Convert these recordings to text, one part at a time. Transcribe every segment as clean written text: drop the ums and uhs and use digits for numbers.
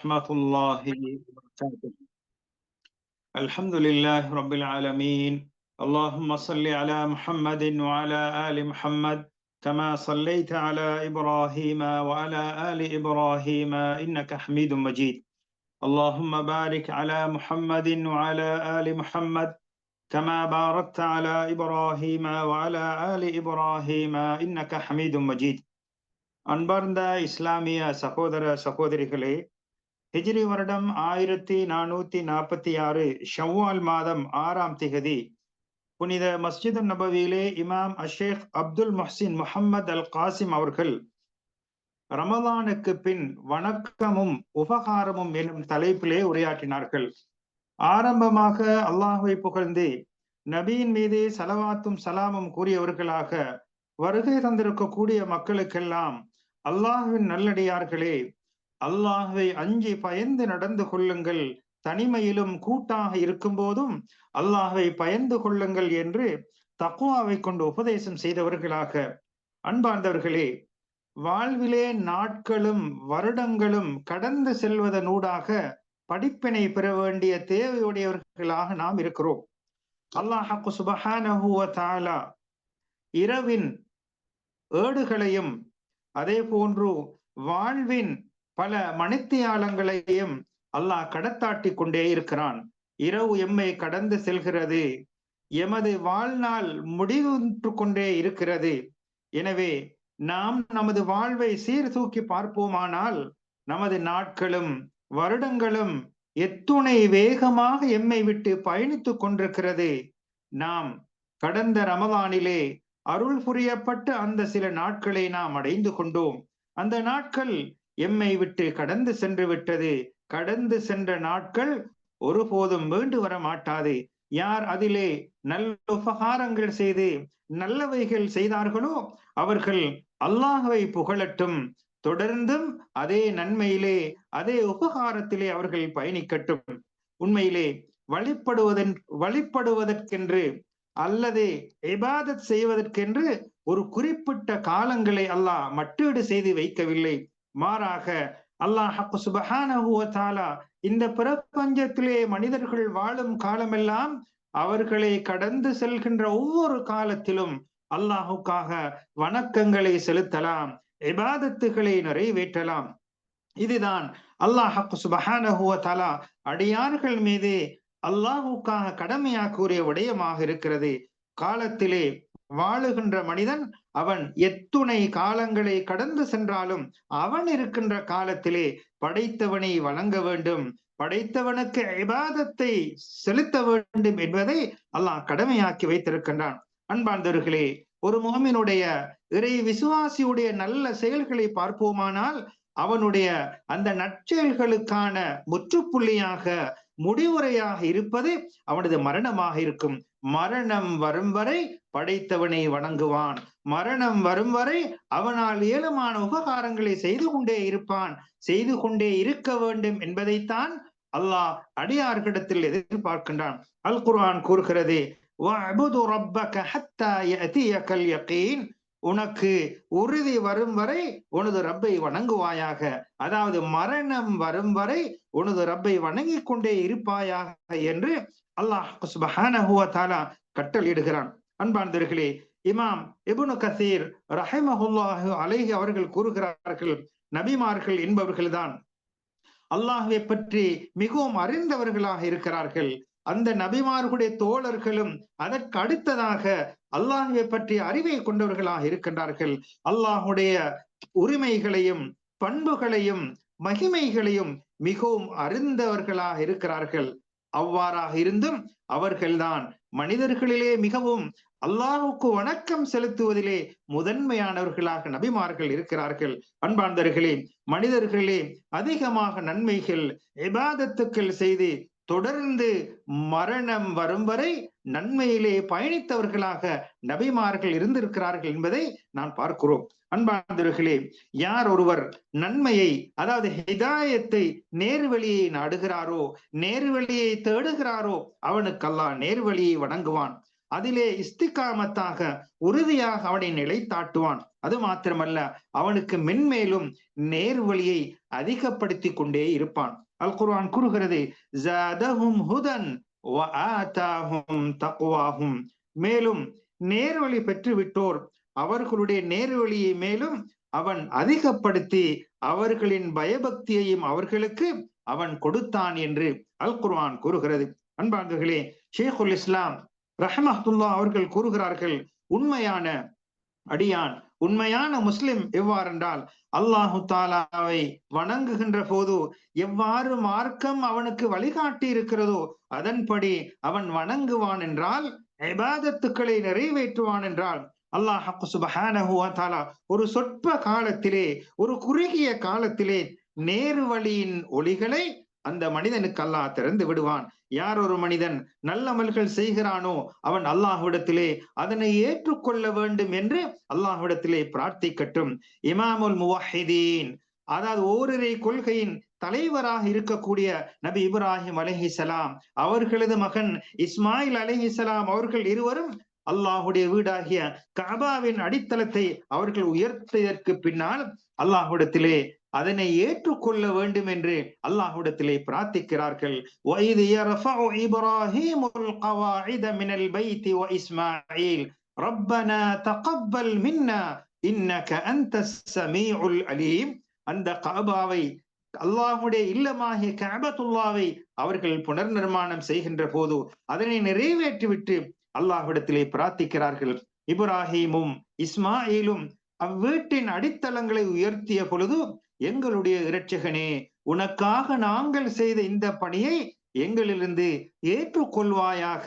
ورحمة الله وبركاته. الحمد لله رب العالمين. اللهم صل على محمد وعلى آل محمد كما صليت على إبراهيم وعلى آل إبراهيم إنك حميد مجيد. اللهم بارك على محمد وعلى آل محمد كما باركت على إبراهيم وعلى آل إبراهيم إنك حميد مجيد. அன்பார்ந்த இஸ்லாமிய சகோதர சகோதரிகளே, ஹிஜ்ரி வருடம் 1446 ஷவ்வால் மாதம் 6ஆம் திகதி புனித மஸ்ஜித் நபவியிலே இமாம் அஷேக் அப்துல் முஹ்சின் முஹம்மது அல் காசிம் அவர்கள் ரமலானுக்கு பின் வணக்கமும் உபகாரமும் எனும் தலைப்பிலே உரையாற்றினார்கள். ஆரம்பமாக அல்லாஹ்வை புகழ்ந்து நபியின் மீது சலவாத்தும் சலாமும் கூறியவர்களாக வருகை தந்திருக்கக்கூடிய மக்களுக்கெல்லாம், அல்லாஹ்வின் நல்லடியார்களே, அல்லாஹ்வை அஞ்சி பயந்து நடந்து கொள்ளுங்கள், தனிமையிலும் கூட்டாக இருக்கும் போதும் அல்லாஹ்வை பயந்து கொள்ளுங்கள் என்று தக்வாவை கொண்டு உபதேசம் செய்தவர்களாக, அன்பார்ந்தவர்களே, வாழ்விலே நாட்களும் வருடங்களும் கடந்து செல்வதனூடாக படிப்பினை பெற வேண்டிய தேவையுடையவர்களாக நாம் இருக்கிறோம். அல்லாஹ் சுப்ஹானஹு வ தஆலா இரவின் ஏடுகளையும் அதே போன்று வாழ்வின் பல மணித்தியாலங்களையும் அல்லாஹ் கடத்தாட்டி கொண்டே இருக்கிறான். இரவு எம்மை கடந்து செல்கிறது, எமது வாழ்நாள் முடிவுற்று கொண்டே இருக்கிறது. எனவே நாம் நமது வாழ்வை சீர்தூக்கி பார்ப்போமானால், நமது நாட்களும் வருடங்களும் எத்துணை வேகமாக எம்மை விட்டு பயணித்துக் கொண்டிருக்கிறது. நாம் கடந்த ரமலானிலே அருள் புரியப்பட்ட அந்த சில நாட்களை நாம் அடைந்து கொண்டோம். அந்த நாட்கள் எம்மை விட்டு கடந்து சென்று விட்டது. கடந்து சென்ற நாட்கள் ஒருபோதும் மீண்டு வர மாட்டாது. யார் அதிலே நல்ல உபகாரங்கள் செய்து நல்லவைகள் செய்தார்களோ அவர்கள் அல்லாஹ்வை புகழட்டும், தொடர்ந்தும் அதே நன்மையிலே அதே உபகாரத்திலே அவர்கள் பயணிக்கட்டும். உண்மையிலே வழிபடுவதற்கென்று அல்லது இபாதத் செய்வதற்கென்று ஒரு குறிப்பிட்ட காலங்களை அல்லாஹ் மட்டீடு செய்து வைக்கவில்லை. மாறாக அல்லாஹ் சுப்ஹானஹு வ தஆலா இந்த பிரபஞ்சத்திலே மனிதர்கள் வாழும் காலமெல்லாம் அவர்களை கடந்து செல்கின்ற ஒவ்வொரு காலத்திலும் அல்லாஹுக்காக வணக்கங்களை செலுத்தலாம், இபாதத்துகளை நிறைவேற்றலாம். இதுதான் அல்லாஹ் சுப்ஹானஹு வ தஆலா அடியார்கள் மீது அல்லாஹுக்காக கடமையாக்குரிய விடயமாக இருக்கிறது. காலத்திலே வாழுகின்ற மனிதன் அவன் எத்துணை காலங்களை கடந்து சென்றாலும் அவன் இருக்கின்ற காலத்திலே படைத்தவனை வணங்க வேண்டும், படைத்தவனுக்கு இபாதத்தை செலுத்த வேண்டும் என்பதை அல்லாஹ் கடமையாக்கி வைத்திருக்கின்றான். அன்பார்ந்தவர்களே, ஒரு முஃமினுடைய இறை விசுவாசியுடைய நல்ல செயல்களை பார்ப்போமானால் அவனுடைய அந்த நற்செயல்களுக்கான முற்றுப்புள்ளியாக முடிவுரையாக இருப்பது அவனது மரணமாக இருக்கும். மரணம் வரும் வரை படைத்தவனை வணங்குவான், மரணம் வரும் வரை அவனால் ஏலமான உபகாரங்களை செய்து கொண்டே இருப்பான், செய்து கொண்டே இருக்க வேண்டும் என்பதைத்தான் அல்லாஹ் அடியார்களிடத்தில் எதிர்பார்க்கின்றான். அல் குர்ஆன் கூறுகிறது, வஅபுது ரப்பக ஹத்தா யஅதியகல் யகீன், உனக்கு உறுதி வரும் வரை உனது ரப்பை வணங்குவாயாக. அதாவது மரணம் வரும் வரை உனது ரப்பை வணங்கிக் கொண்டே இருப்பாயாக என்று அல்லாஹ் சுப்ஹானஹு வ தஆலா கட்டளையிடுகிறான். அன்பார்ந்தவர்களே, இமாம் இப்னு கஸீர் ரஹிமஹுல்லாஹு அலைஹி அவர்கள் கூறுகிறார்கள், நபிமார்கள் என்பவர்கள்தான் அல்லாஹ்வை பற்றி மிகவும் அறிந்தவர்களாக இருக்கிறார்கள். அந்த நபிமார்களுடைய தோழர்களும் அதற்கு அடுத்ததாக அல்லாஹ்வை பற்றி அறிவை கொண்டவர்களாக இருக்கின்றார்கள். அல்லாஹுடைய உரிமைகளையும் பண்புகளையும் மகிமைகளையும் மிகவும் அறிந்தவர்களாக இருக்கிறார்கள். அவ்வாறாக இருந்தும் அவர்கள்தான் மனிதர்களிலே மிகவும் அல்லாஹுக்கு வணக்கம் செலுத்துவதிலே முதன்மையானவர்களாக நபிமார்கள் இருக்கிறார்கள். அன்பார்ந்தவர்களே, மனிதர்களே அதிகமாக நன்மைகள் இபாதத்துக்கள் செய்து தொடர்ந்து மரணம் வரும் வரை நன்மையிலே பயணித்தவர்களாக நபிமார்கள் இருந்திருக்கிறார்கள் என்பதை நான் பார்க்கிறோம். அன்பார்ந்தவர்களே, யார் ஒருவர் நன்மையை, அதாவது ஹிதாயத்தை, நேர்வழியை நாடுகிறாரோ, நேர்வழியை தேடுகிறாரோ அவனுக்கு அல்லாஹ் நேர்வழியை வழங்குவான். அதிலே இஸ்திகாமத்தாக உறுதியாக அவனை நிலைத்தாட்டுவான். அது மாத்திரமல்ல, அவனுக்கு மென்மேலும் நேர்வழியை, அதிகப்படுத்தி கொண்டே இருப்பான். அல் குர்ஆன் கூறுகிறது, ஜாதஹும் ஹுதன் வ ஆதாஹும் தக்வாஹும். மேலும் நேர்வழி பெற்று விட்டோர் அவர்களுடைய நேர்வழியை மேலும் அவன் அதிகப்படுத்தி அவர்களின் பயபக்தியையும் அவர்களுக்கு அவன் கொடுத்தான் என்று அல் குர்ஆன் கூறுகிறது. அன்பார்ந்தவர்களே, ஷேகுல் இஸ்லாம் ரஹ்மத்துல்லாஹ் அவர்கள் கூறுகிறார்கள், உண்மையான அடியான், உண்மையான முஸ்லிம் எவ்வாறென்றால், அல்லாஹு தாலாவை வணங்குகின்ற போது எவ்வாறு மார்க்கம் அவனுக்கு வழிகாட்டி இருக்கிறதோ அதன்படி அவன் வணங்குவான் என்றால், இபாதத்துக்களை நிறைவேற்றுவான் என்றால், அல்லாஹ் சுப்ஹானஹு வ தஆலா ஒரு சொற்ப காலத்திலே, ஒரு குறுகிய காலத்திலே நேரு வழியின் ஒளிகளை அந்த மனிதனுக்கு அல்லாஹ் திறந்து விடுவான். யார் ஒரு மனிதன் நல்லமல்கள் செய்கிறானோ அவன் அல்லாஹ்விடத்திலே அதனை ஏற்றுக்கொள்ள வேண்டும் என்று அல்லாஹ்விடத்திலே பிரார்த்திக்கட்டும். இமாமுல் முவஹிதீன், அதாவது ஓரிரை கொள்கையின் தலைவராக இருக்கக்கூடிய நபி இப்ராஹிம் அலைஹிஸ்ஸலாம் அவர்களது மகன் இஸ்மாயில் அலைஹிஸ்ஸலாம் அவர்கள் இருவரும் அல்லாஹுடைய வீடாகிய கஅபாவின் அடித்தளத்தை அவர்கள் உயர்த்தியதற்கு பின்னால் அல்லாஹ்விடத்திலே அதனை ஏற்றுக்கொள்ள வேண்டும் என்று அல்லாஹ்விடத்திலே பிரார்த்திக்கிறார்கள். வஇத் யர்ஃபஉ இப்ராஹீமுல் கவாஇத மினல் பைத்தி வ இஸ்மாயில் ரப்பனா தகப்பல் மின்னா இன்னக அன்தஸ் ஸமீஉல் அலீம். அந்த கஅபாவை, அல்லாஹ்வுடைய இல்லமாகிய கஅபத்துல்லாவை அவர்கள் புனர் நிர்மாணம் செய்கின்ற போது அதனை நிறைவேற்றிவிட்டு அல்லாஹ்விடத்திலே பிரார்த்திக்கிறார்கள். இப்ராஹீமும் இஸ்மாயிலும் அவ்வீட்டின் அடித்தளங்களை உயர்த்திய பொழுது, எங்களுடைய இரட்சகனே, உனக்காக நாங்கள் செய்த இந்த பணியை எங்களிலிருந்து ஏற்றுக்கொள்வாயாக.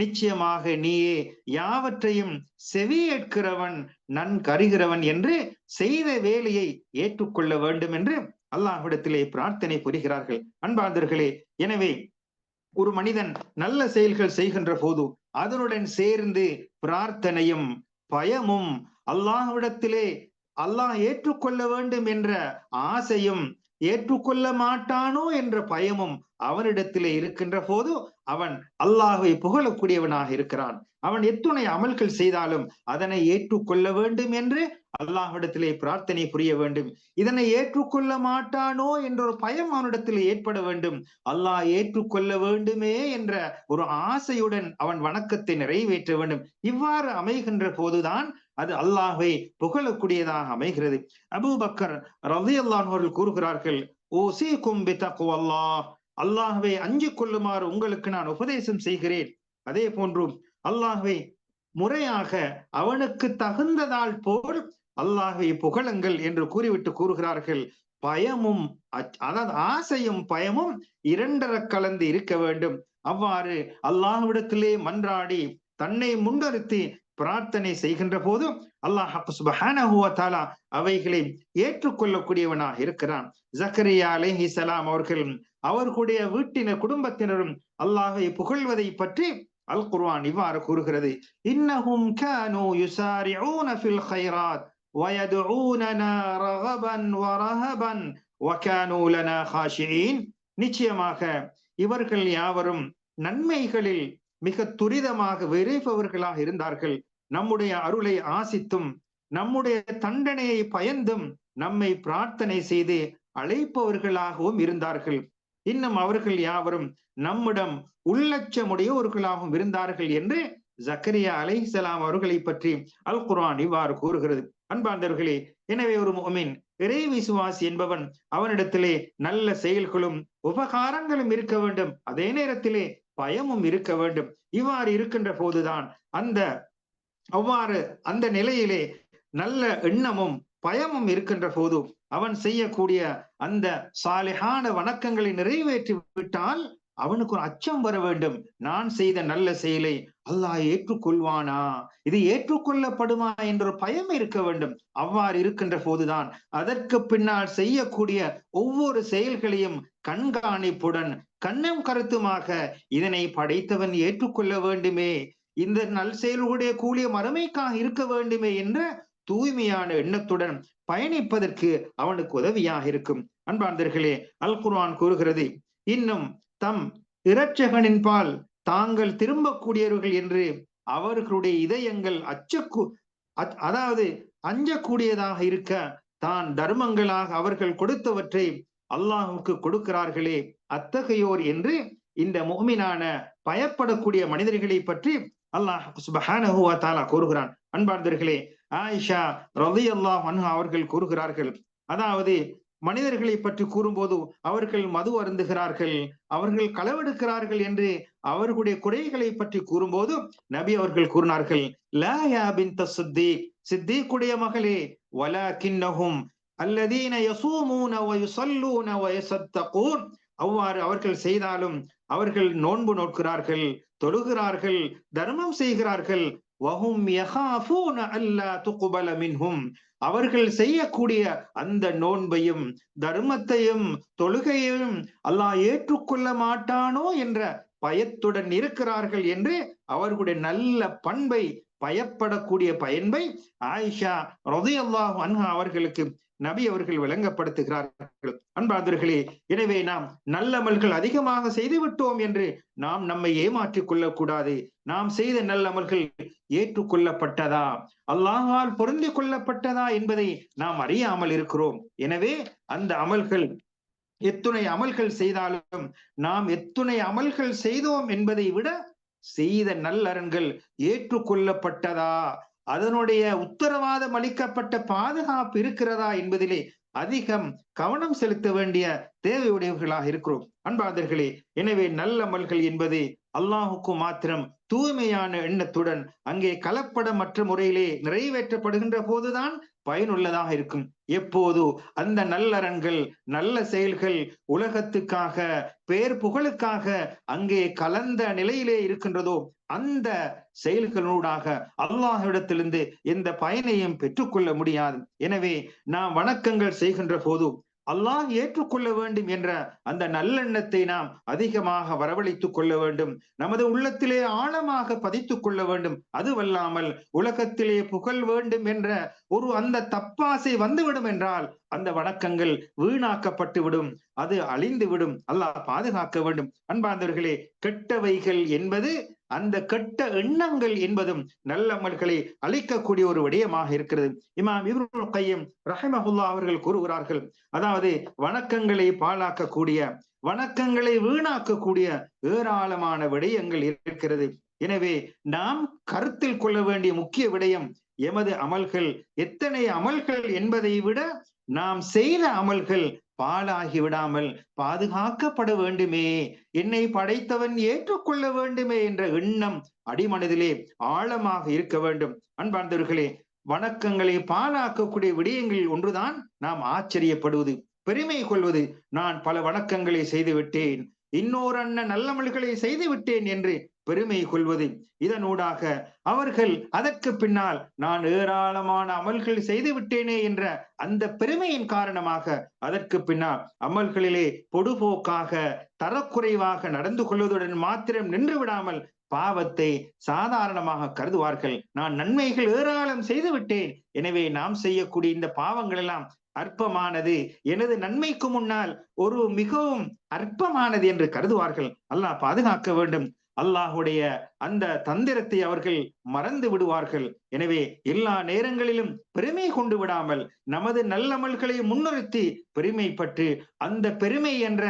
நிச்சயமாக நீயே யாவற்றையும் செவியேற்கிறவன், நன்கறிகிறவன் என்று செய்த வேலையை ஏற்றுக்கொள்ள வேண்டும் என்று அல்லாஹ்விடத்திலே பிரார்த்தனை புரிகிறார்கள். அன்பார்ந்தவர்களே, எனவே ஒரு மனிதன் நல்ல செயல்கள் செய்கின்ற போது அதனுடன் சேர்ந்து பிரார்த்தனையும் பயமும், அல்லாஹ்விடத்திலே அல்லாஹ் ஏற்றுக்கொள்ள வேண்டும் என்ற ஆசையும், ஏற்றுக்கொள்ள மாட்டானோ என்ற பயமும் அவனிடத்திலே இருக்கின்ற போது அவன் அல்லாஹ்வை புகழக்கூடியவனாக இருக்கிறான். அவன் எத்துணை அமல்கள் செய்தாலும் அதனை ஏற்றுக்கொள்ள வேண்டும் என்று அல்லாஹ்விடத்திலே பிரார்த்தனை புரிய வேண்டும். இதனை ஏற்றுக்கொள்ள மாட்டானோ என்ற ஒரு பயம் அவனிடத்திலே ஏற்பட வேண்டும். அல்லாஹ் ஏற்றுக்கொள்ள வேண்டுமே என்ற ஒரு ஆசையுடன் அவன் வணக்கத்தை நிறைவேற்ற வேண்டும். இவ்வாறு அமைகின்ற போதுதான் அது அல்லாஹ்வை புகழக்கூடியதாக அமைகிறது. அபூபக்கர் ரலியல்லாஹு அன்ஹு அவர்கள் கூறுகிறார்கள், ஊஸீகும் பிதக்வல்லாஹ், அல்லாஹ்வை அஞ்சிக் கொள்ளுமாறு உங்களுக்கு நான் உபதேசம் செய்கிறேன். அதே போன்று அல்லாஹ்வை முறையாக அவனுக்கு தகுந்ததால் போல் அல்லாஹ்வை புகழுங்கள் என்று கூறிவிட்டு கூறுகிறார்கள், பயமும் அதாவது ஆசையும் பயமும் இரண்டர கலந்து இருக்க வேண்டும். அவ்வாறு அல்லாஹ்விடத்திலே மன்றாடி தன்னை முன்னிறுத்தி பிரார்த்தனை செய்கின்ற போது அல்லாஹ் சுப்ஹானஹு வ தஆலா அவைகளை ஏற்றுக்கொள்ளக்கூடியவனாக இருக்கிறான். ஜக்கரியா அலைஹிஸ்ஸலாம் அவர்களுடைய வீட்டினர் குடும்பத்தினரும் அல்லாஹ்வை புகழ்வதை பற்றி அல் குர்ஆன் இவ்வாறு கூறுகிறது, இன்னஹும் கானூ யுசாரிஊன ஃபில் கைராத் வ யதுஊனனா ரகபன் வ ரஹபன் வ கானூ லனா காஷிஈன். நிச்சயமாக இவர்கள் யாவரும் நன்மைகளில் மிக துரிதமாக விரைபவர்களாக இருந்தார்கள். நம்முடைய அருளை ஆசித்தும் நம்முடைய தண்டனையை பயந்தும் நம்மை பிரார்த்தனை செய்து அழைப்பவர்களாகவும் இருந்தார்கள். இன்னும் அவர்கள் யாவரும் நம்மிடம் உள்ளச்சமுடையவர்களாகவும் இருந்தார்கள் என்று ஜக்கரியா அலைஹிஸ்ஸலாம் அவர்களை பற்றி அல் குர்ஆன் இவ்வாறு கூறுகிறது. அன்பார்ந்தவர்களே, எனவே ஒரு முஃமின், இறை விசுவாசி என்பவன் அவனிடத்திலே நல்ல செயல்களும் உபகாரங்களும் இருக்க வேண்டும், அதே நேரத்திலே பயமும் இருக்க வேண்டும். இவ்வாறு இருக்கின்ற போதுதான் அவ்வாறு அந்த நிலையிலே நல்ல எண்ணமும் பயமும் இருக்கின்ற போது அவன் செய்யக்கூடிய அந்த சாலிஹான வணக்கங்களை நிறைவேற்றி விட்டால் அவனுக்கு ஒரு அச்சம் வர வேண்டும். நான் செய்த நல்ல செயலை அல்லாஹ் ஏற்றுக்கொள்வானா, இது ஏற்றுக்கொள்ளப்படுமா என்ற பயம் இருக்க வேண்டும். அவ்வாறு இருக்கின்ற போதுதான் அதற்கு பின்னால் செய்யக்கூடிய ஒவ்வொரு செயல்களையும் கண்காணிப்புடன் கண்ணும் கருத்துமாக இதனை படைத்தவன் ஏற்றுக்கொள்ள வேண்டுமே, இந்த நல் செயல்களுடைய கூலிய மறுமைக்காக இருக்க வேண்டுமே என்ற தூய்மையான எண்ணத்துடன் பயணிப்பதற்கு அவனுக்கு உதவியாக இருக்கும். அன்பார்ந்தவர்களே, அல் குர்ஆன் கூறுகிறது, இன்னும் தம் இரட்சகனின் பால் தாங்கள் திரும்பக்கூடியவர்கள் என்று அவர்களுடைய இதயங்கள் அதாவது அஞ்சக்கூடியதாக இருக்க தான் தர்மங்களாக அவர்கள் கொடுத்தவற்றை அல்லாஹுக்கு கொடுக்கிறார்களே அத்தகையோர் என்று இந்த முஃமினான பயப்படக்கூடிய மனிதர்களை பற்றி அல்லாஹ் சுப்ஹானஹு வ தஆலா கூறுகிறான். அன்பார்ந்தவர்களே, ஆயிஷா ரலியல்லாஹு அன்ஹா அவர்கள் கூறுகிறார்கள், அதாவது மனிதர்களை பற்றி கூறும்போது அவர்கள் மது அருந்துகிறார்கள், அவர்கள் களவெடுக்கிறார்கள் என்று அவர்களுடைய குறைகளை பற்றி கூறும்போது நபி அவர்கள் கூறினார்கள், லா யா பின்த சித்தீக், சித்தீக்குடைய மகளே, வலாகின்னஹும் அல்லதீன யஸூமூன வ யுஸல்லூன வ யஸத்தகூன், அவ்வாறு அவர்கள் செய்தாலும் அவர்கள் நோன்பு நோக்கிறார்கள், தொழுகிறார்கள், தர்மம் செய்கிறார்கள், வஹும் யகாஃபூன அல்லா துக்பல மின்ஹும், அவர்கள் செய்யக்கூடிய அந்த நோன்பையும் தர்மத்தையும் தொழுகையையும் அல்லாஹ் ஏற்றுக்கொள்ள மாட்டானோ என்ற பயத்துடன் இருக்கிறார்கள் என்று அவர்களுடைய நல்ல பண்பை, பயப்படக்கூடிய பண்பை ஆயிஷா ரலியல்லாஹு அன்ஹா அவர்களுக்கு நபி அவர்கள் விளங்கப்படுத்துகிறார்கள். அன்பார்ந்தவர்களே, எனவே நாம் நல்லமல்கள் அதிகமாக செய்து விட்டோம் என்று நாம் நம்மை ஏமாற்றிக் கொள்ளக்கூடாது. நாம் செய்த நல்லமல்கள் ஏற்றுக்கொள்ளப்பட்டதா, அல்லாஹால் பொருந்திக் கொள்ளப்பட்டதா என்பதை நாம் அறியாமல் இருக்கிறோம். எனவே அந்த அமல்கள், எத்துணை அமல்கள் செய்தாலும் நாம் எத்துணை அமல்கள் செய்தோம் என்பதை விட செய்த நல்லறன்கள் ஏற்றுக்கொள்ளப்பட்டதா, அதனுடைய உத்தரவாதம் அளிக்கப்பட்ட பாதுகாப்பு இருக்கிறதா என்பதிலே அதிகம் கவனம் செலுத்த வேண்டிய தேவையுடையவர்களாக இருக்கிறோம். அன்பார்ந்தவர்களே, எனவே நல்லமல்கள் என்பது அல்லாஹுக்கு மாத்திரம் தூய்மையான எண்ணத்துடன் அங்கே கலப்படமற்ற முறையிலே நிறைவேற்றப்படுகின்ற போதுதான் பயனுள்ளதாக இருக்கும். எப்போது அந்த நல்லறன்கள், நல்ல செயல்கள் உலகத்துக்காக, பேர் புகழுக்காக அங்கே கலந்த நிலையிலே இருக்கின்றதோ அந்த செயல்களூடாக அல்லாஹ்விடத்திலிருந்து எந்த பயனையும் பெற்றுக்கொள்ள முடியாது. எனவே நாம் வணக்கங்கள் செய்கின்ற போது அல்லாஹ் ஏற்றுக்கொள்ள வேண்டும் என்ற அந்த நல்லெண்ணத்தை நாம் அதிகமாக வரவழைத்துக் கொள்ள வேண்டும், நமது உள்ளத்திலே ஆழமாக பதித்துக் கொள்ள வேண்டும். அதுவல்லாமல் உலகத்திலே புகழ் வேண்டும் என்ற ஒரு அந்த தப்பாசை வந்துவிடும் என்றால் அந்த வணக்கங்கள் வீணாக்கப்பட்டு விடும், அது அழிந்து விடும். அல்லாஹ் பாதுகாக்க வேண்டும். அன்பார்ந்தவர்களே, கெட்டவைகள் என்பது, அந்த கெட்ட எண்ணங்கள் என்பதும் நல்லமல்களை அழிக்கக்கூடிய ஒரு விடயமாக இருக்கிறது. இமாம் இப்னுல் கையிம் ரஹிமஹுல்லாஹ் அவர்கள் கூறுகிறார்கள், அதாவது வணக்கங்களை பாழாக்கக்கூடிய, வணக்கங்களை வீணாக்கக்கூடிய ஏராளமான விடயங்கள் இருக்கிறது. எனவே நாம் கருத்தில் கொள்ள வேண்டிய முக்கிய விடயம், எமது அமல்கள் எத்தனை அமல்கள் என்பதை விட நாம் செய்த அமல்கள் பாழாகி விடாமல் பாதுகாக்கப்பட வேண்டுமே, என்னை படைத்தவன் ஏற்றுக்கொள்ள வேண்டுமே என்ற எண்ணம் அடிமனதிலே ஆழமாக இருக்க வேண்டும். அன்பார்ந்தவர்களே, வணக்கங்களை பாழாக்கக்கூடிய விடயங்களில் ஒன்றுதான் நாம் ஆச்சரியப்படுவது, பெருமை கொள்வது. நான் பல வணக்கங்களை செய்து விட்டேன், இன்னொரு அண்ணன் நல்லமல்களை செய்து விட்டேன் என்று பெருமை கொள்வது. இதனூடாக அவர்கள் அதற்கு பின்னால் நான் ஏராளமான அமல்கள் செய்து விட்டேனே என்ற அந்த பெருமையின் காரணமாக அதற்கு பின்னால் அமல்களிலே பொடுபோக்காக, தரக்குறைவாக நடந்து கொள்வதுடன் மாத்திரம் நின்று விடாமல் பாவத்தை சாதாரணமாக கருதுவார்கள். நான் நன்மைகள் ஏராளம் செய்து விட்டேன், எனவே நாம் செய்யக்கூடிய இந்த பாவங்கள் எல்லாம் அற்பமானது, எனது நன்மைக்கு முன்னால் ஒரு மிகவும் அற்பமானது என்று கருதுவார்கள். அல்லாஹ் பாதுகாக்க வேண்டும். அல்லாஹுடைய அந்த தந்திரத்தை அவர்கள் மறந்து விடுவார்கள். எனவே எல்லா நேரங்களிலும் பெருமை கொண்டு விடாமல் நமது நல்லமல்களை முன்னிறுத்தி பெருமைப்பட்டு அந்த பெருமை என்ற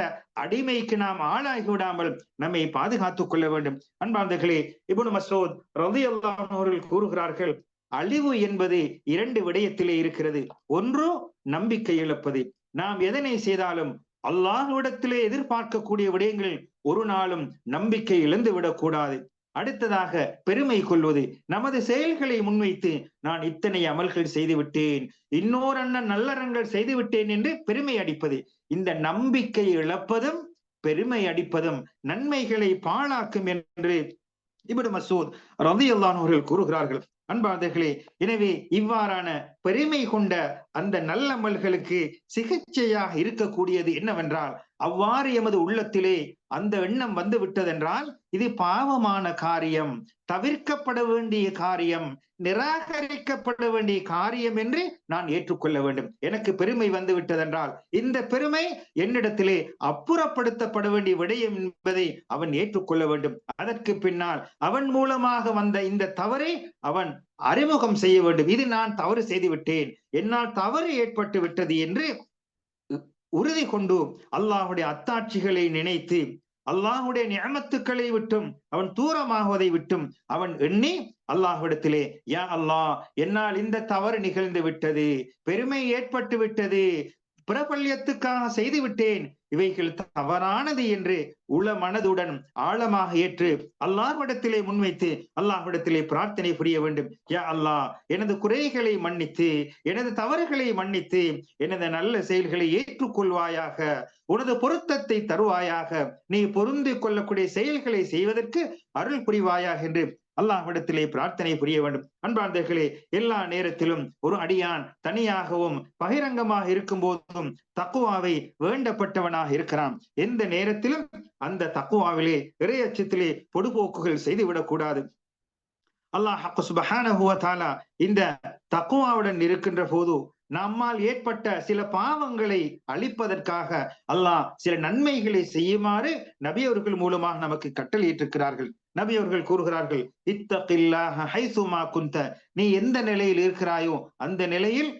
அடிமைக்கு நாம் ஆளாகி விடாமல் நம்மை பாதுகாத்துக் கொள்ள வேண்டும். அன்பார்ந்தவர்களே, இப்னு மஸ்ஊத் ரலியல்லாஹு அன்ஹு அவர்கள் கூறுகிறார்கள், அழிவு என்பது இரண்டு விடயத்திலே இருக்கிறது. ஒன்று நம்பிக்கை இழப்பது. நாம் எதனை செய்தாலும் அல்லாஹ்விடத்திலே எதிர்பார்க்கக்கூடிய விடயங்கள் ஒரு நாளும் நம்பிக்கை இழந்து விடக்கூடாது. அடுத்ததாக பெருமை கொள்வது, நமது செயல்களை முன்வைத்து நான் இத்தனை அமல்கள் செய்து விட்டேன், இன்னொரு அண்ணன் நல்லறங்கள் செய்து விட்டேன் என்று பெருமை அடிப்பது. இந்த நம்பிக்கை இழப்பதும் பெருமை அடிப்பதும் நன்மைகளை பாழாக்கும் என்று இப்னு மஸ்ஊத் ரலியல்லாஹு அன்ஹு அவர்கள் கூறுகிறார்கள். அன்பார்ந்தவர்களே, எனவே இவ்வாறான பெருமை கொண்ட அந்த நல்லமல்களுக்கு சிகிச்சையாக இருக்கக்கூடியது என்னவென்றால் அவ்வாறு எமது உள்ளத்திலே அந்த எண்ணம் வந்து விட்டதென்றால் இது பாவமான காரியம், தவிர்க்கப்பட வேண்டிய காரியம், நிராகரிக்கப்பட வேண்டிய காரியம் என்று நான் ஏற்றுக்கொள்ள வேண்டும். எனக்கு பெருமை வந்து விட்டதென்றால் இந்த பெருமை என்னிடத்திலே அப்புறப்படுத்தப்பட வேண்டிய விடயம் என்பதை அவன் ஏற்றுக்கொள்ள வேண்டும். அதற்கு பின்னால் அவன் மூலமாக வந்த இந்த தவறை அவன் அறிமுகம் செய்ய வேண்டும். இது நான் தவறு செய்து விட்டேன், என்னால் தவறு ஏற்பட்டு விட்டது என்று உறுதி கொண்டு அல்லாஹுடைய அத்தாட்சிகளை நினைத்து அல்லாஹுடைய நியமத்துக்களை விட்டும் அவன் தூரமாகுவதை விட்டும் அவன் எண்ணி அல்லாஹ்விடத்திலே, யா அல்லாஹ், என்னால் இந்த தவறு நிகழ்ந்து விட்டது, பெருமை ஏற்பட்டு விட்டது, பிரபல்யத்துக்காக செய்து விட்டேன், இவைகள் தவறானது என்று உள மனதுடன் ஆழமாக ஏற்று அல்லாஹ்விடத்திலே முன்வைத்து அல்லாஹ்விடத்திலே பிரார்த்தனை புரிய வேண்டும். யா அல்லாஹ், எனது குறைகளை மன்னித்து, எனது தவறுகளை மன்னித்து, எனது நல்ல செயல்களை ஏற்றுக்கொள்வாயாக, உனது பொருத்தத்தை தருவாயாக, நீ பொருந்திக் கொள்ளக்கூடிய செயல்களை செய்வதற்கு அருள் புரிவாயாக என்று அல்லாஹ்விடத்திலே பிரார்த்தனை புரிய வேண்டும். அன்பார்ந்தவர்களே, எல்லா நேரத்திலும் ஒரு அடியான் தனியாகவும் பகிரங்கமாக இருக்கும் போதும் தக்குவாவை வேண்டப்பட்டவனாக இருக்கிறான். எந்த நேரத்திலும் அந்த தக்குவாவிலே இறையச்சத்திலே பொடுபோக்குகள் செய்துவிடக் கூடாது. அல்லாஹ் சுப்ஹானஹு வ தஆலா இந்த தக்குவாவுடன் இருக்கின்ற போது நம்மால் ஏற்பட்ட சில பாவங்களை அழிப்பதற்காக அல்லாஹ் சில நன்மைகளை செய்யுமாறு நபி அவர்கள் மூலமாக நமக்கு கட்டளையிட்டிருக்கிறார்கள். நபி அவர்கள் கூறுகிறார்கள், இத்தகில்லாஹ ஹைசுமா குந்த, நீ எந்த நிலையில் இருக்கிறாயோ அந்த நிலையில்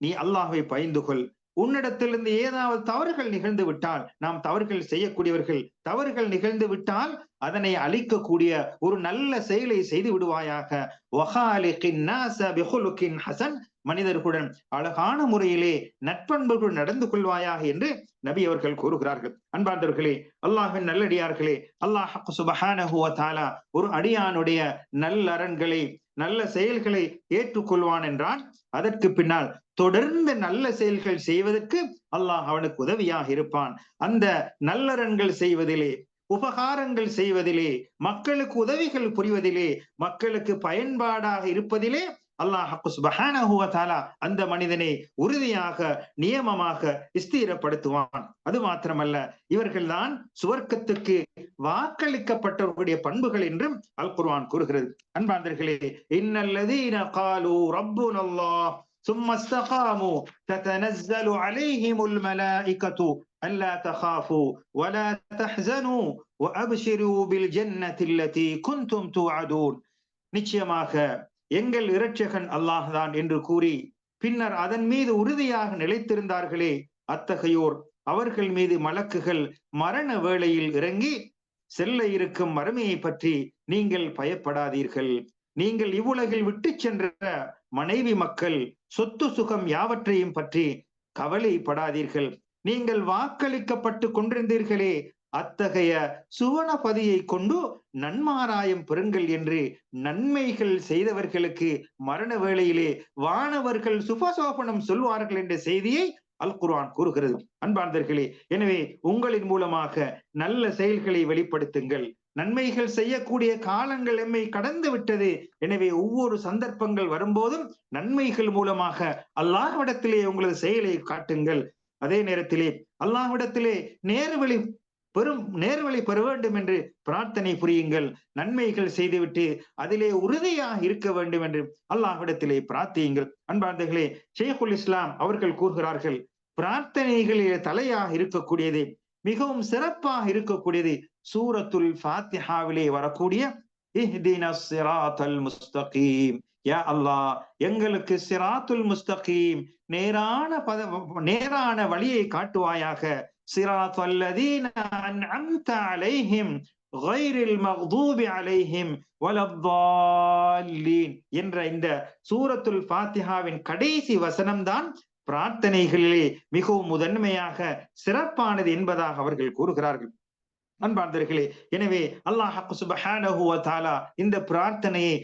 நீ அல்லாஹ்வை பயந்து கொள். உன்னிடத்திலிருந்து ஏதாவது தவறுகள் நிகழ்ந்து விட்டால், நாம் தவறுகள் செய்யக்கூடியவர்கள், தவறுகள் நிகழ்ந்து விட்டால் அதனை அழிக்கக்கூடிய ஒரு நல்ல செயலை செய்து விடுவாயாக. வஹாலிகின் நாஸ பிஹுலுகின் ஹஸன், மனிதர்களுடன் அழகான முறையிலே நட்பண்புகள் நடந்து கொள்வாயாக என்று நபி அவர்கள் கூறுகிறார்கள். அன்பார்ந்தவர்களே, அல்லாஹ்வின் நல்லடியார்களே, அல்லாஹ் சுப்ஹானஹு வ தஆலா ஒரு அடியானுடைய நல்லறன்களை, நல்ல செயல்களை ஏற்றுக்கொள்வான் என்றால் அதற்கு பின்னால் தொடர்ந்து நல்ல செயல்கள் செய்வதற்கு அல்லாஹ் அவனுக்கு உதவியாக இருப்பான். அந்த நல்லறன்கள் செய்வதிலே, உபகாரங்கள் செய்வதிலே, மக்களுக்கு உதவிகள் புரிவதிலே, மக்களுக்கு பயன்பாடாக இருப்பதிலே அல்லாஹ் சுப்ஹானஹு வ தஆலா அந்த மனிதனை உறுதியாக, நியமமாக ஸ்திரப்படுத்துவான். அது மாத்திரமல்ல, இவர்கள்தான் சுவர்க்கத்துக்கு வாக்களிக்கப்பட்டவர்களுடைய பண்புகள் என்றும் அல் குர்ஆன் கூறுகிறது. அன்பார்ந்தவர்களே, இன்னல்லதீன காலூ ரப்புனல்லாஹ் ثم استقاموا تتنزل عليهم الملائكة ألا تخافوا ولا تحزنوا وأبشروا بالجنة التي كنتم توعدون. நிச்சயமாக எங்கள் இரட்சகன் அல்லாஹ் தான் என்று கூறி பின்னர் அதன் மீது உறுதியாக நிலைத்திருந்தார்களே, அத்தகையோர் அவர்கள் மீது மலக்குகள் மரண வேளையில் இறங்கி, செல்ல இருக்கும் மறுமையை பற்றி நீங்கள் பயப்படாதீர்கள், நீங்கள் இவ்வுலகில் விட்டு சென்ற மனைவி மக்கள், சொத்து சுகம் யாவற்றையும் பற்றி கவலைப்படாதீர்கள், நீங்கள் வாக்களிக்கப்பட்டு கொண்டிருந்தீர்களே அத்தகைய சுவனபதியை கொண்டு நன்மாராயம் பெறுங்கள் என்று நன்மைகள் செய்தவர்களுக்கு மரண வேளையிலே வானவர்கள் சுபசோபனம் சொல்வார்கள் என்ற செய்தியை அல் குர்ஆன் கூறுகிறது. அன்பார்ந்தவர்களே, எனவே உங்களின் மூலமாக நல்ல செயல்களை வெளிப்படுத்துங்கள். நன்மைகள் செய்யக்கூடிய காலங்கள் எம்மை கடந்து விட்டது. எனவே ஒவ்வொரு சந்தர்ப்பங்கள் வரும்போதும் நன்மைகள் மூலமாக அல்லாஹ்விடத்திலே உங்களது செயலை காட்டுங்கள். அதே நேரத்திலே அல்லாஹ்விடத்திலே நேர்வழி பெற வேண்டும் என்று பிரார்த்தனை புரியுங்கள். நன்மைகள் செய்துவிட்டு அதிலே உறுதியாக இருக்க வேண்டும் என்று அல்லாஹ்விடத்திலே பிரார்த்தியுங்கள். அன்பார்ந்தவர்களே, ஷேகுல் இஸ்லாம் அவர்கள் கூறுகிறார்கள், பிரார்த்தனைகளிலே தலையாக இருக்கக்கூடியது, மிகவும் சிறப்பாக இருக்கக்கூடியது சூரத்துல் ஃபாத்திஹாவிலே வரக்கூடிய இஹ்தினஸ் ஸிராத்தல் முஸ்தகீம். யா அல்லாஹ், எங்களுக்கு ஸிராத்துல் முஸ்தகீம், நேரான வழியை காட்டுவாயாக. ஸிராத்தல்லதீன அன்அம்த அலைஹிம் கைரில் மக்தூபி அலைஹிம் வலத்தால்லீன் என்ற இந்த சூரத்துல் ஃபாத்திஹாவின் கடைசி வசனம்தான் பிரார்த்தனைகளிலே மிகவும் முதன்மையாக சிறப்பானது என்பதாக அவர்கள் கூறுகிறார்கள். அன்பார்ந்தவர்களே, எனவே அல்லாஹ் சுப்ஹானஹு வ தஆலா இந்த பிரார்த்தனையை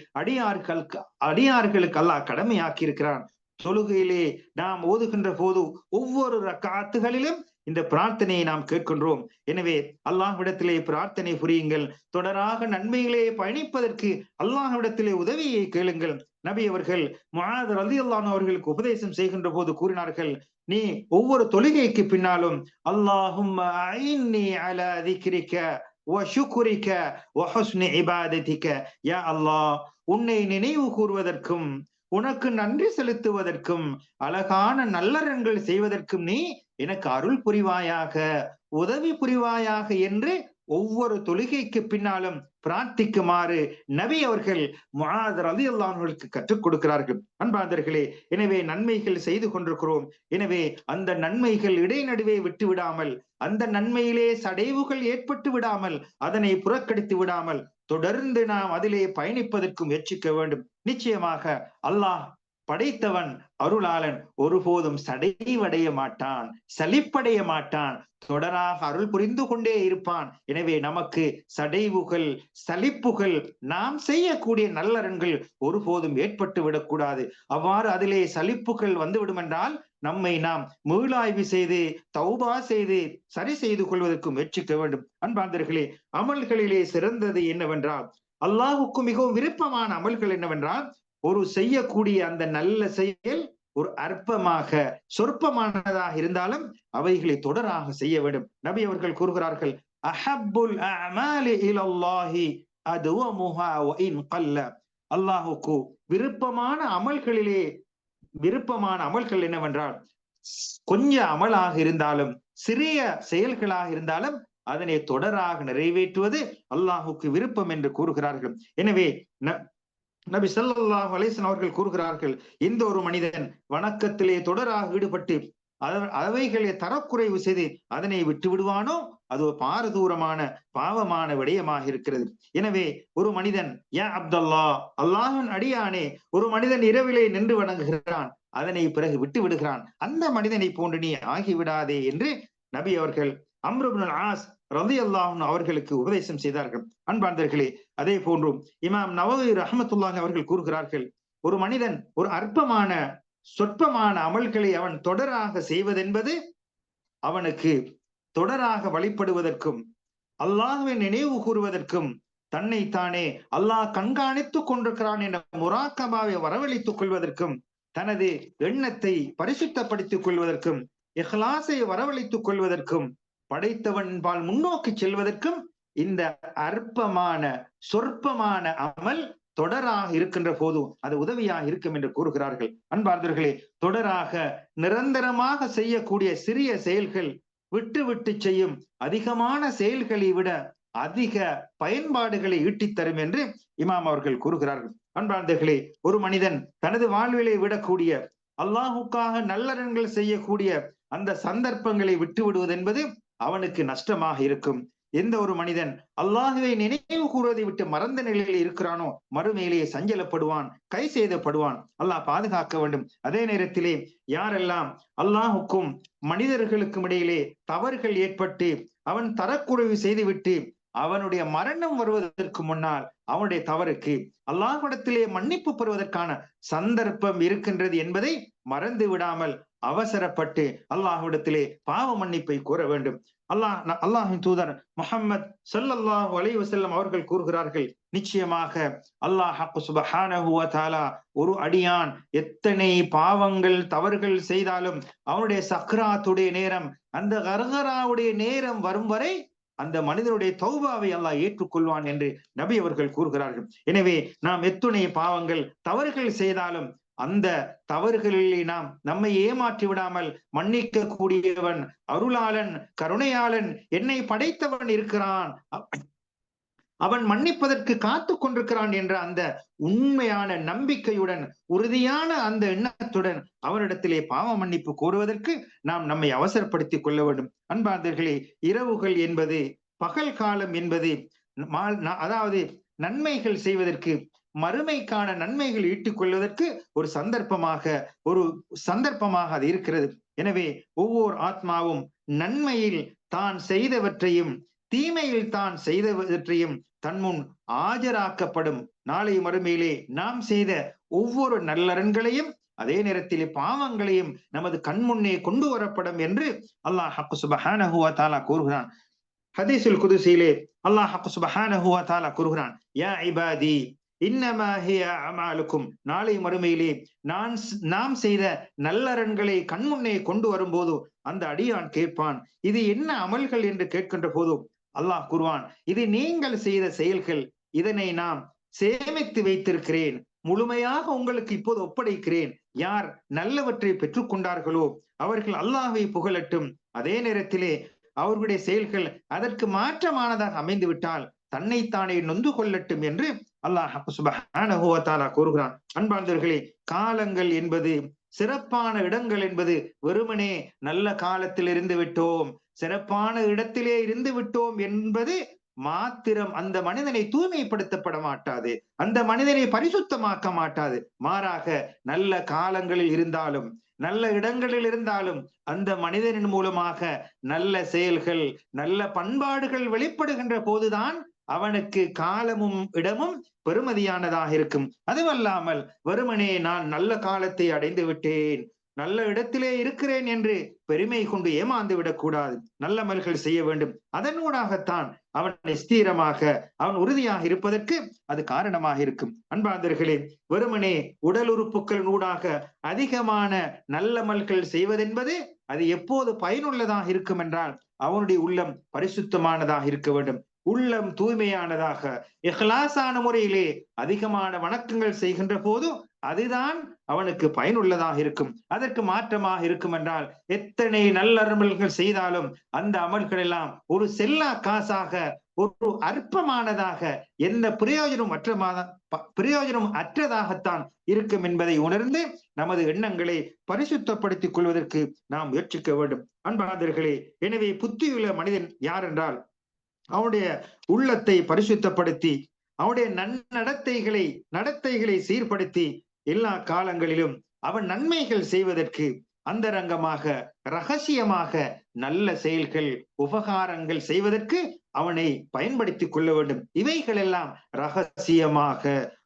அடியார்களுக்கு அல்லாஹ் கடமையாக்கி இருக்கிறான். தொழுகையிலே நாம் ஓதுகின்ற போது ஒவ்வொரு ரக்காத்துகளிலும் இந்த பிரார்த்தனையை நாம் கேட்கின்றோம். எனவே அல்லாஹ்விடத்திலே பிரார்த்தனை புரியுங்கள். தொடராக நன்மையிலே பயணிப்பதற்கு அல்லாஹ்விடத்திலே உதவியை கேளுங்கள். நபி அவர்கள் முஆத் ரலியல்லாஹு அன்ஹு அவர்களுக்கு உபதேசம் செய்கின்ற போது கூறினார்கள், நீ ஒவ்வொரு தொழுகைக்கு பின்னாலும் அல்லாஹும்ம அஇன்னி அலா திக்ரிக வ ஷுக்ரிக வ ஹுஸ்னி இபாததிக, யா அல்லாஹ், உன்னை நினைவு கூறுவதற்கும் உனக்கு நன்றி செலுத்துவதற்கும் அழகான நல்லறங்கள் செய்வதற்கும் நீ எனக்கு அருள் புரிவாயாக, உதவி புரிவாயாக என்று ஒவ்வொரு தொழுகைக்கு பின்னாலும் பிரார்த்திக்குமாறு நபி அவர்கள் முஆத் ரலியல்லாஹு அன்ஹுவுக்கு கற்றுக் கொடுக்கிறார்கள். அன்பார்ந்தவர்களே, எனவே நன்மைகள் செய்து கொண்டிருக்கிறோம். எனவே அந்த நன்மைகள் இடைநடுவே விட்டு விடாமல், அந்த நன்மையிலே சடைவுகள் ஏற்பட்டு விடாமல், அதனை புறக்கணித்து விடாமல் தொடர்ந்து நாம் அதிலே பயணிப்பதற்கு முயற்சிக்க வேண்டும். நிச்சயமாக அல்லாஹ் படைத்தவன், அருளாளன், ஒருபோதும் சடைவடைய மாட்டான், சலிப்படைய மாட்டான், தொடராக அருள் புரிந்து கொண்டே இருப்பான். எனவே நமக்கு சடைவுகள், சலிப்புகள், நாம் செய்யக்கூடிய நல்லறன்கள் ஒருபோதும் ஏற்பட்டு விடக்கூடாது. அவ்வாறு அதிலே சலிப்புகள் வந்துவிடும் என்றால் நம்மை நாம் மீளாய்வு செய்து தௌபா செய்து சரி செய்து கொள்வதற்கு முயற்சிக்க வேண்டும். அன்பார்ந்தவர்களே, அமல்களிலே சிறந்தது என்னவென்றால், அல்லாஹுக்கு மிகவும் விருப்பமான அமல்கள் என்னவென்றால், ஒரு செய்யக்கூடிய அந்த நல்ல செயல் ஒரு அற்பமாக சொற்பமானதாக இருந்தாலும் அவைகளை தொடராக செய்ய வேண்டும். நபி அவர்கள் கூறுகிறார்கள், அஹப்புல் அஅமாலி இலல்லாஹி அதுவமுஹா வ இன் கல்ல. அல்லாஹுக்கு விருப்பமான அமல்களிலே விருப்பமான அமல்கள் என்னவென்றால், கொஞ்ச அமலாக இருந்தாலும் சிறிய செயல்களாக இருந்தாலும் அதனை தொடராக நிறைவேற்றுவது அல்லாஹுக்கு விருப்பம் என்று கூறுகிறார்கள். எனவே நபி ஸல்லல்லாஹு அலைஹி வஸல்லம் அவர்கள் கூறுகிறார்கள், இந்த ஒரு மனிதன் வணக்கத்திலே தொடராக ஈடுபட்டு அவைகளை தரக்குறைவு செய்து அதனை விட்டு விடுவானோ அது பாரதூரமான பாவமான விடயமாக இருக்கிறது. எனவே ஒரு மனிதன், யா அப்துல்லா, அல்லாஹ்வின் அடியானே, ஒரு மனிதன் இரவிலே நின்று வணங்குகிறான், அதனை பிறகு விட்டு விடுகிறான், அந்த மனிதனை போன்று நீ ஆகிவிடாதே என்று நபி அவர்கள் அம்ர் இப்னுல் ஆஸ் ரலியல்லாஹு அன்ஹு அவர்களுக்கு உபதேசம் செய்தார்கள். அன்பார்ந்தவர்களே, அதே போன்றும் இமாம் நவவி ரஹ்மத்துல்லாஹி அவர்கள் கூறுகிறார்கள், ஒரு மனிதன் ஒரு அற்பமான சொற்பமான அமல்களை அவன் தொடராக செய்வதென்பது அவனுக்கு தொடராக வழிபடுவதற்கும் அல்லாஹ்வை நினைவு கூறுவதற்கும் தன்னைத்தானே அல்லாஹ் கண்காணித்துக் கொண்டிருக்கிறான் என்ற முராக்கபாவை வரவழைத்துக் கொள்வதற்கும், தனது எண்ணத்தை பரிசுத்தப்படுத்திக் கொள்வதற்கும், இஹ்லாஸை வரவழைத்துக் கொள்வதற்கும், படைத்தவன் பால் முன்னோக்கி செல்வதற்கும் இந்த அற்பமான சொற்பமான அமல் தொடராக இருக்கின்ற போது அது உதவியாக இருக்கும் என்று கூறுகிறார்கள். அன்பார்ந்தவர்களே, தொடராக நிரந்தரமாக செய்யக்கூடிய சிறிய செயல்கள் விட்டு விட்டு செய்யும் அதிகமான செயல்களை விட அதிக பயன்பாடுகளை ஈட்டித் தரும் என்று இமாம் அவர்கள் கூறுகிறார்கள். அன்பார்ந்தவர்களே, ஒரு மனிதன் தனது வாழ்விலை விடக்கூடிய அல்லாஹுக்காக நல்லறன்கள் செய்யக்கூடிய அந்த சந்தர்ப்பங்களை விட்டு விடுவது என்பது அவனுக்கு நஷ்டமாக இருக்கும். எந்த ஒரு மனிதன் அல்லாஹுவை நினைவு கூறுவதை விட்டு மறந்த நிலையில் இருக்கிறானோ மறுமையிலேயே சஞ்சலப்படுவான், கை செய்தப்படுவான். அல்லாஹ் பாதுகாக்க வேண்டும். அதே நேரத்திலே யாரெல்லாம் அல்லாஹுக்கும் மனிதர்களுக்கும் இடையிலே தவறுகள் ஏற்பட்டு அவன் தரக்குறைவு செய்துவிட்டு அவனுடைய மரணம் வருவதற்கு முன்னால் அவனுடைய தவறுக்கு அல்லாஹ்விடத்திலே மன்னிப்பு பெறுவதற்கான சந்தர்ப்பம் இருக்கின்றது என்பதை மறந்து விடாமல் அவசரப்பட்டு அல்லாஹ்விடத்திலே பாவ மன்னிப்பை கோர வேண்டும். அல்லாஹின் தூதர் முஹம்மது ஸல்லல்லாஹு அலைஹி வஸல்லம் அவர்கள் கூறுகிறார்கள், நிச்சயமாக அல்லாஹ் சுப்ஹானஹு வ தஆலா ஒரு அடியான் எத்தனை பாவங்கள் தவறுகள் செய்தாலும் அவனுடைய சக்ராத்துடைய நேரம், அந்த கர்கராவுடைய நேரம் வரும் வரை அந்த மனிதனுடைய தௌபாவை அல்லாஹ் ஏற்றுக்கொள்வான் என்று நபி அவர்கள் கூறுகிறார்கள். எனவே நாம் எத்துணை பாவங்கள் தவறுகள் செய்தாலும் அந்த தவறுகளிலே நாம் நம்மை ஏமாற்றி விடாமல் மன்னிக்க கூடியவன், அருளாளன், கருணையாளன், என்னை படைத்தவன் இருக்கிறான், அவன் மன்னிப்பதற்கு காத்து கொண்டிருக்கிறான் என்ற அந்த உண்மையான நம்பிக்கையுடன் உறுதியான அந்த எண்ணத்துடன் அவரிடத்திலே பாவ மன்னிப்பு கோருவதற்கு நாம் நம்மை அவசரப்படுத்திக் கொள்ள வேண்டும். அன்பார்ந்தவர்களே, இரவுகள் என்பது, பகல் காலம் என்பது, அதாவது நன்மைகள் செய்வதற்கு, மறுமைக்கான நன்மைகள் ஈட்டிக் கொள்வதற்கு ஒரு சந்தர்ப்பமாக அது இருக்கிறது. எனவே ஒவ்வொரு ஆத்மாவும் நன்மையில் தான் செய்தவற்றையும் தீமையில் தான் செய்தவற்றையும் தன்முன் ஆஜராக்கப்படும். நாளை மறுமையிலே நாம் செய்த ஒவ்வொரு நல்லறன்களையும் அதே நேரத்திலே பாவங்களையும் நமது கண்முன்னே கொண்டு வரப்படும் என்று அல்லாஹ் சுப்ஹானஹு வ தஆலா கூறுகிறான். ஹதீஸுல் குதுஸிலே அல்லாஹ் சுப்ஹானஹு வ தஆலா கூறுகிறான், யா இபாதி இன்னமா ஹிய அமாலுக்கும், நாளை மறுமையிலே நாம் செய்த நல்லறன்களை கண்முன்னே கொண்டு வரும்போது அந்த அடியான் கேட்பான், இது என்ன அமல்கள் என்று கேட்கின்ற போது அல்லாஹ் கூறுவான், இது நீங்கள் செய்த செயல்கள், இதனை நாம் சேமித்து வைத்திருக்கிறேன், முழுமையாக உங்களுக்கு இப்போது ஒப்படைக்கிறேன். யார் நல்லவற்றை பெற்றுக் கொண்டார்களோ அவர்கள் அல்லாஹ்வை புகழட்டும். அதே நேரத்திலே அவர்களுடைய செயல்கள் அதற்கு மாற்றமானதாக அமைந்து விட்டால் தன்னைத்தானே நொந்து கொள்ளட்டும் என்று அல்லாஹ் சுப்ஹானஹு வ தஆலா கூறுகிறான். அன்பார்ந்தவர்களே, காலங்கள் என்பது, சிறப்பான இடங்கள் என்பது வெறுமனே நல்ல காலத்தில் இருந்து விட்டோம், சிறப்பான இடத்திலே இருந்து விட்டோம் என்பது மாத்திரம் அந்த மனிதனை தூய்மைப்படுத்தப்பட மாட்டாது, அந்த மனிதனை பரிசுத்தமாக்க மாட்டாது. மாறாக நல்ல காலங்களில் இருந்தாலும் நல்ல இடங்களில் இருந்தாலும் அந்த மனிதனின் மூலமாக நல்ல செயல்கள் நல்ல பண்பாடுகள் வெளிப்படுகின்ற போதுதான் அவனுக்கு காலமும் இடமும் பெருமதியானதாக இருக்கும். அதுவல்லாமல் வெறுமனே நான் நல்ல காலத்தை அடைந்து விட்டேன், நல்ல இடத்திலே இருக்கிறேன் என்று பெருமை கொண்டு ஏமாந்து விடக்கூடாது. நல்லமல்கள் செய்ய வேண்டும். அதனூடாகத்தான் அவன் ஸ்திரமாக அவன் உறுதியாக இருப்பதற்கு அது காரணமாக இருக்கும். அன்பார்ந்தவர்களே, வெறுமனே உடல் உறுப்புகளினூடாக அதிகமான நல்லமல்கள் செய்வதென்பது அது எப்போது பயனுள்ளதாக இருக்கும் என்றால் அவனுடைய உள்ளம் பரிசுத்தமானதாக இருக்க வேண்டும். உள்ளம் தூய்மையானதாக இஹ்லாஸான முறையிலே அதிகமான வணக்கங்கள் செய்கின்ற போது அதுதான் அவனுக்கு பயனுள்ளதாக இருக்கும். அதற்கு மாற்றமாக இருக்கும் என்றால் எத்தனை நல்லமல்கள் செய்தாலும் அந்த அமல்கள் எல்லாம் ஒரு செல்லா காசாக, ஒரு அற்பமானதாக, எந்த பிரயோஜனம் அற்றதாகத்தான் இருக்கும் என்பதை உணர்ந்து நமது எண்ணங்களை பரிசுத்தப்படுத்திக் கொள்வதற்கு நாம் முயற்சிக்க வேண்டும். அன்பார்ந்தவர்களே, எனவே புத்தியுள்ள மனிதன் யார் என்றால் அவனுடைய உள்ளத்தை பரிசுத்தப்படுத்தி அவனுடைய நடத்தைகளை சீர்படுத்தி எல்லா காலங்களிலும் அவன் நன்மைகள் செய்வதற்கு அந்தரங்கமாக ரகசியமாக நல்ல செயல்கள் உபகாரங்கள் செய்வதற்கு அவனை பயன்படுத்திக் கொள்ள வேண்டும். இவைகள் எல்லாம் ரகசியமாக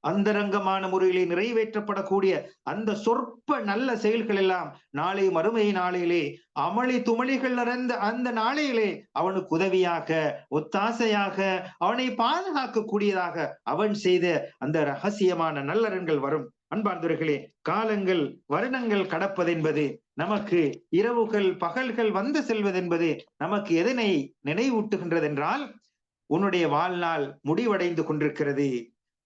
அந்தரங்கமான முறையிலே நிறைவேற்றப்படக்கூடிய அந்த சொற்ப நல்ல செயல்கள் எல்லாம் நாளை மறுமை நாளிலே அமளி துமளிகள் நிறைந்த அந்த நாளையிலே அவனுக்கு உதவியாக, ஒத்தாசையாக, அவனை பாதுகாக்கக்கூடியதாக அவன் செய்த அந்த ரகசியமான நல்லறன்கள் வரும். அன்பார்ந்தவர்களே, காலங்கள் வருடங்கள் கடப்பதென்பது நமக்கு இரவுகள் பகல்கள் வந்து செல்வதென்பது நமக்கு எதனை நினைவூட்டுகின்றது என்றால் உன்னுடைய வாழ்நாள் முடிவடைந்து கொண்டிருக்கிறது,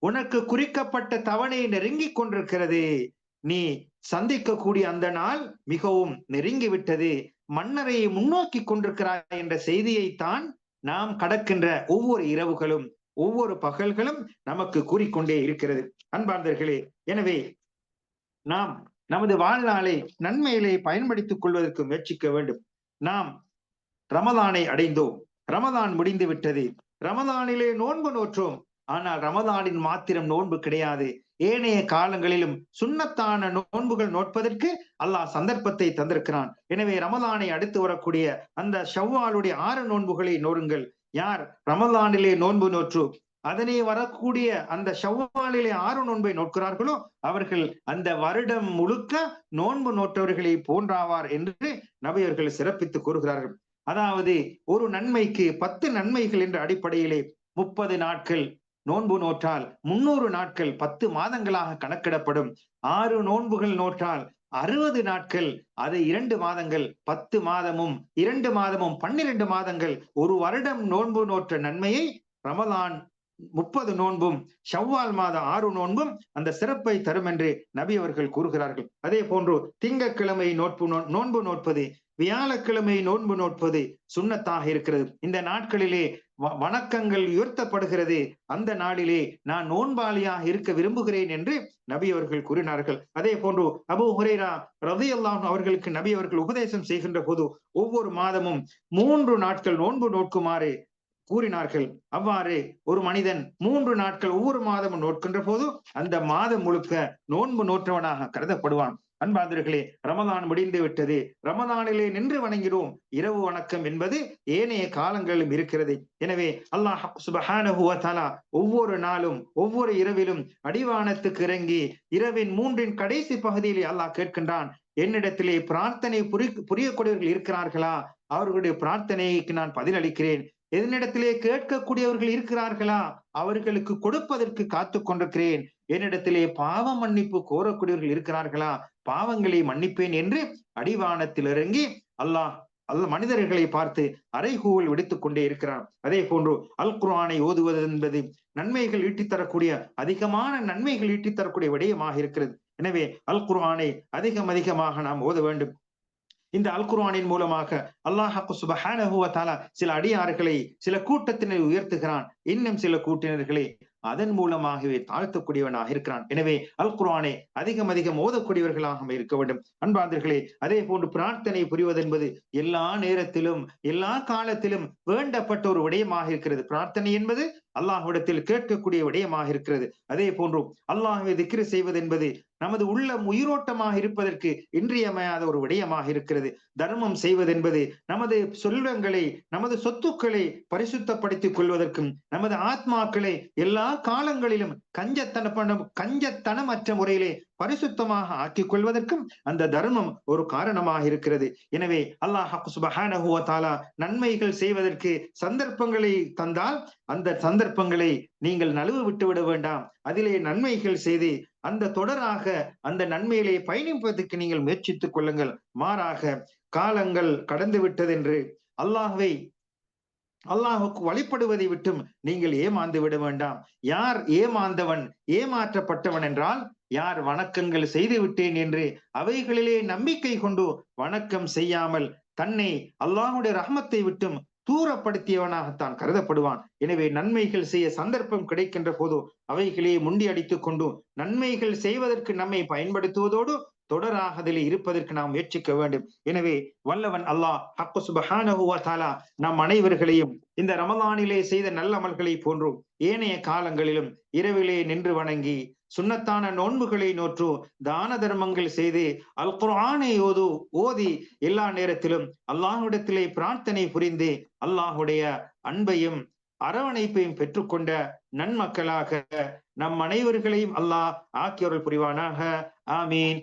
உனக்கு குறிக்கப்பட்ட தவணை நெருங்கிக் கொண்டிருக்கிறது, நீ சந்திக்கக்கூடிய அந்த நாள் மிகவும் நெருங்கிவிட்டது, மன்னரை முன்னோக்கி கொண்டிருக்கிறாய் என்ற செய்தியைத்தான் நாம் கடக்கின்ற ஒவ்வொரு இரவுகளும் ஒவ்வொரு பகல்களும் நமக்கு கூறிக்கொண்டே இருக்கிறது. அன்பார்ந்தவர்களே, எனவே நாம் நமது வாழ்நாளை நன்மையிலே பயன்படுத்திக் கொள்வதற்கு முயற்சிக்க வேண்டும். நாம் ரமதானை அடைந்தோம், ரமதான் முடிந்து விட்டது, ரமதானிலே நோன்பு நோற்றோம். ஆனால் ரமதானின் மாத்திரம் நோன்பு கிடையாது, ஏனைய காலங்களிலும் சுன்னத்தான நோன்புகள் நோட்பதற்கு அல்லாஹ் சந்தர்ப்பத்தை தந்திருக்கிறான். எனவே ரமதானை அடுத்து வரக்கூடிய அந்த ஷவ்வாலுடைய 6 நோன்புகளை நோருங்கள். யார் ரமதானிலே நோன்பு நோற்று அதனை வரக்கூடிய அந்த ஷவ்வாலிலே 6 நோன்பை நோக்கிறார்களோ அவர்கள் அந்த வருடம் முழுக்க நோன்பு நோற்றவர்களை போன்றாவார் என்று நபி அவர்கள் சிறப்பித்து கூறுகிறார்கள். அதாவது ஒரு நன்மைக்கு 10 நன்மைகள் என்ற அடிப்படையிலே 30 நாட்கள் நோன்பு நோற்றால் 300 நாட்கள் 10 மாதங்களாக கணக்கிடப்படும். 6 நோன்புகள் நோற்றால் 60 நாட்கள், அது 2 மாதங்கள், 10 மாதமும் 2 மாதமும் 12 மாதங்கள், ஒரு வருடம் நோன்பு நோற்ற நன்மையை ரமலான் 30 நோன்பும் ஷவ்வால் மாத 6 நோன்பும் அந்த சிறப்பை தரும் என்று நபி அவர்கள் கூறுகிறார்கள். அதே போன்று திங்கட்கிழமை நோன்பு நோட்பது, வியாழக்கிழமை நோன்பு நோட்பது சுன்னத்தாக இருக்கிறது. இந்த நாட்களிலே வணக்கங்கள் உயர்த்தப்படுகிறது. அந்த நாளிலே நான் நோன்பாளியாக இருக்க விரும்புகிறேன் என்று நபி அவர்கள் கூறினார்கள். அதே போன்று அபூ ஹுரைரா ரலியல்லாஹு அவர்களுக்கு நபி அவர்கள் உபதேசம் செய்கின்ற போது ஒவ்வொரு மாதமும் 3 நாட்கள் நோன்பு நோக்குமாறு கூறினார்கள். அவ்வாறு ஒரு மனிதன் 3 நாட்கள் ஒவ்வொரு மாதமும் நோட்கின்ற போது அந்த மாதம் முழுக்க நோன்பு நோற்றவனாக கருதப்படுவான். அன்பார்ந்தவர்களே, ரமதான் முடிந்து விட்டது, ரமதானிலே நின்று வணங்கினோம். இரவு வணக்கம் என்பது ஏனைய காலங்களிலும் இருக்கிறது. எனவே அல்லாஹ் சுப்ஹானஹு வ தஆலா ஒவ்வொரு நாளும் ஒவ்வொரு இரவிலும் அடிவானத்துக்கு இறங்கி இரவின் 3 கடைசி பகுதியிலே அல்லாஹ் கேட்கின்றான், என்னிடத்திலே பிரார்த்தனை புரியக்கூடியவர்கள் இருக்கிறார்களா? அவர்களுடைய பிரார்த்தனைக்கு நான் பதிலளிக்கிறேன். என்னிடத்திலே கேட்கக்கூடியவர்கள் இருக்கிறார்களா, அவர்களுக்கு கொடுப்பதற்கு காத்துக் கொண்டிருக்கிறேன். என்னிடத்திலே பாவ மன்னிப்பு கோரக்கூடியவர்கள் இருக்கிறார்களா, பாவங்களை மன்னிப்பேன் என்று அடிவானத்தில் இறங்கி அல்லாஹ் மனிதர்களை பார்த்து அறைகூவல் விடுத்துக் கொண்டே இருக்கிறான். அதே போன்று அல் குர்ஆனை ஓதுவது என்பது நன்மைகள் ஈட்டித்தரக்கூடிய, அதிகமான நன்மைகள் ஈட்டித்தரக்கூடிய விடயமாக இருக்கிறது. எனவே அல் குர்ஆனை அதிகமாக நாம் ஓத வேண்டும். இந்த அல் குர்ஆனின் மூலமாக அல்லாஹ் சுப்ஹானஹு வ தஆலா சில அடியார்களை, சில கூட்டத்தினரை உயர்த்துகிறான், இன்னும் சில கூட்டினர்களை அதன் மூலமாகவே தாழ்த்தக்கூடியவனாக இருக்கிறான். எனவே அல் குர்ஆனை அதிகம் ஓதக்கூடியவர்களாக இருக்க வேண்டும். அன்பார்ந்தர்களே, அதே போன்று பிரார்த்தனை புரிவது என்பது எல்லா நேரத்திலும் எல்லா காலத்திலும் வேண்டப்பட்ட ஒரு விடயமாக இருக்கிறது. பிரார்த்தனை என்பது அல்லாஹ்விடத்தில் கேட்கக்கூடிய விடயமாக இருக்கிறது. அதே போன்று அல்லாஹ்வை திக்ர் செய்வது என்பது நமது உள்ளம் உயிரோட்டமாக இருப்பதற்கு இன்றியமையாத ஒரு விடயமாக இருக்கிறது. தர்மம் செய்வது என்பது நமது செல்வங்களை, நமது சொத்துக்களை பரிசுத்தப்படுத்திக் கொள்வதற்கும், நமது ஆத்மாக்களை எல்லா காலங்களிலும் கஞ்சத்தனமற்ற முறையிலே பரிசுத்தமாக ஆக்கிக் கொள்வதற்கும் அந்த தர்மம் ஒரு காரணமாக இருக்கிறது. எனவே அல்லாஹ் சுப்ஹானஹு வ தஆலா நன்மைகள் செய்வதற்கு சந்தர்ப்பங்களை தந்தால் அந்த சந்தர்ப்பங்களை நீங்கள் நழுவ விட்டுவிட வேண்டாம். அதிலே நன்மைகள் செய்து அந்த தொடராக அந்த நன்மையிலே பயணிப்பதற்கு நீங்கள் முயற்சித்துக் கொள்ளுங்கள். மாறாக காலங்கள் கடந்து விட்டது என்று அல்லாஹுக்கு வழிபடுவதை விட்டும் நீங்கள் ஏமாந்து விட வேண்டாம். யார் ஏமாந்தவன், ஏமாற்றப்பட்டவன் என்றால், யார் வணக்கங்கள் செய்து விட்டேன் என்று அவைகளிலே நம்பிக்கை கொண்டு வணக்கம் செய்யாமல் தன்னை அல்லாஹுடைய ரஹ்மத்தை விட்டும் தூரப்படுத்தியவனாகத்தான் கருதப்படுவான். எனவே நன்மைகள் செய்ய சந்தர்ப்பம் கிடைக்கின்ற போது அவைகளே முண்டி அடித்துக் கொண்டு நன்மைகள் செய்வதற்கு நம்மை பயன்படுத்துவதோடு தொடராக அதில் இருப்பதற்கு நாம் முயற்சிக்க வேண்டும். எனவே வல்லவன் அல்லாஹ் சுப்ஹானஹு வ தஆலா நம் அனைவர்களையும் இந்த ரமலானிலே செய்த நல்லமல்களை போன்றும் ஏனைய காலங்களிலும் இரவிலே நின்று வணங்கி சுன்னத்தான நோன்புகளை நோற்று தான தர்மங்கள் செய்து அல் குர்ஆனை ஓதி எல்லா நேரத்திலும் அல்லாஹ்விடத்திலே பிரார்த்தனை புரிந்து அல்லாஹுடைய அன்பையும் அரவணைப்பையும் பெற்றுக்கொண்ட நன்மக்களாக நம் அனைவர்களையும் அல்லாஹ் ஆக்கியருள் புரிவானாக. ஆமீன்.